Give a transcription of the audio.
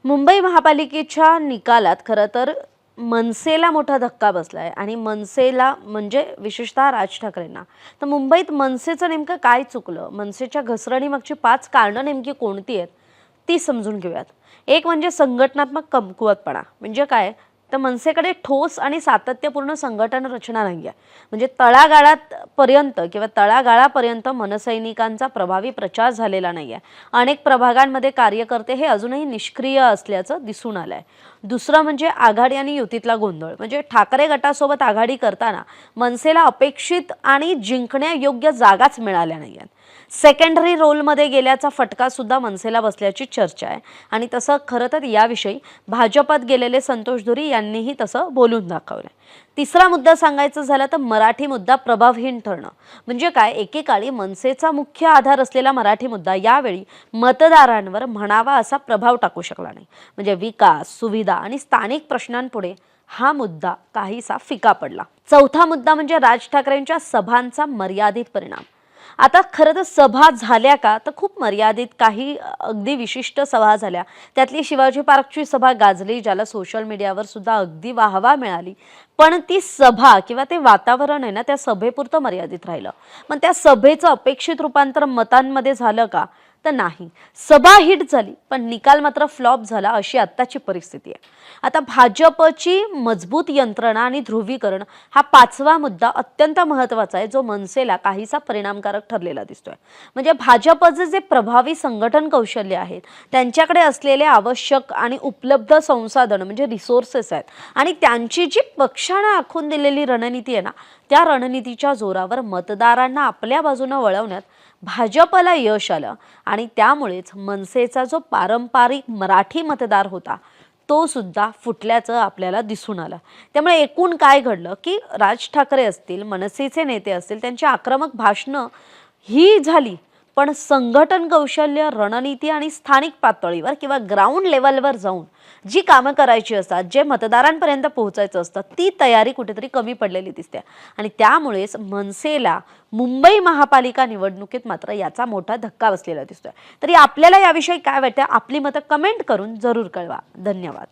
मुंबई महापालिकेच्या निकालात खरं तर मनसेला मोठा धक्का बसलाय आणि मनसेला म्हणजे विशेषतः राज ठाकरेंना. तर मुंबईत मनसेचं नेमकं काय चुकलं, मनसेच्या घसरणीमागची 5 कारणं नेमकी कोणती आहेत ती समजून घेऊयात. एक म्हणजे संघटनात्मक कमकुवतपणा. म्हणजे काय, तर मनसेकडे ठोस आणि सातत्यपूर्ण संघटन रचना नाही आहे. म्हणजे तळागाळापर्यंत मनसैनिकांचा प्रभावी प्रचार झालेला नाही आहे. अनेक प्रभागांमध्ये कार्यकर्ते हे अजूनही निष्क्रिय असल्याचं दिसून आलंय. दुसरं म्हणजे आघाडी आणि युतीतला गोंधळ. म्हणजे ठाकरे गटासोबत आघाडी करताना मनसेला अपेक्षित आणि जिंकण्यायोग्य जागाच मिळाल्या नाहीयेत. सेकंडरी रोलमध्ये गेल्याचा फटका सुद्धा मनसेला बसल्याची चर्चा आहे. आणि तसं खरं तर याविषयी भाजपात गेलेले संतोष धुरी यांनीही तसं बोलून दाखवलंय. तिसरा मुद्दा सांगायचं झालं तर मराठी मुद्दा प्रभावहीन ठरणं. म्हणजे काय, एकेकाळी मनसेचा मुख्य आधार असलेला मराठी मुद्दा यावेळी मतदारांवर म्हणावा असा प्रभाव टाकू शकला नाही. म्हणजे विकास, सुविधा आणि स्थानिक प्रश्नांपुढे हा मुद्दा काहीसा फिका पडला. चौथा मुद्दा म्हणजे राज ठाकरेंच्या सभांचा मर्यादित परिणाम. आता खरं तर सभा झाल्या का, तर खूप मर्यादित काही अगदी विशिष्ट सभा झाल्या. त्यातली शिवाजी पार्कची सभा गाजली, ज्याला सोशल मीडियावर सुद्धा अगदी वाहवा मिळाली. पण ती सभा किंवा ते वातावरण आहे ना, त्या सभेपुरतं मर्यादित राहिलं. मग त्या सभेचं अपेक्षित रूपांतर मतांमध्ये झालं का, तर नाही. सभा हिट झाली पण निकाल मात्र फ्लॉप झाला, अशी आत्ताची परिस्थिती आहे. आता भाजपची मजबूत यंत्रणा आणि ध्रुवीकरण हा 5वा मुद्दा अत्यंत महत्त्वाचा आहे, जो मनसेला काहीसा परिणामकारक ठरलेला दिसतोय. म्हणजे भाजपचे जे प्रभावी संघटन कौशल्य आहेत, त्यांच्याकडे असलेले आवश्यक आणि उपलब्ध संसाधन म्हणजे रिसोर्सेस आहेत, आणि त्यांची जी पक्षाने आखून दिलेली रणनीती आहे ना, त्या रणनीतीच्या जोरावर मतदारांना आपल्या बाजूने वळवण्यात भाजपला यश आलं. आणि त्यामुळेच मनसेचा जो पारंपरिक मराठी मतदार होता तो सुद्धा फुटल्याचं आपल्याला दिसून आलं. त्यामुळे एकूण काय घडलं की राज ठाकरे असतील, मनसेचे नेते असतील, त्यांची आक्रमक भाषणं ही झाली, पण संघटन कौशल्य, रणनीती आणि स्थानिक पातळीवर किंवा ग्राउंड लेवलवर जाऊन जी कामं करायची असतात, जे मतदारांपर्यंत पोहोचायचं असतं, ती तयारी कुठेतरी कमी पडलेली दिसते. आणि त्यामुळेच मनसेला मुंबई महापालिका निवडणुकीत मात्र याचा मोठा धक्का बसलेला दिसतोय. तरी आपल्याला याविषयी काय वाटतं, आपली मतं कमेंट करून जरूर कळवा. धन्यवाद.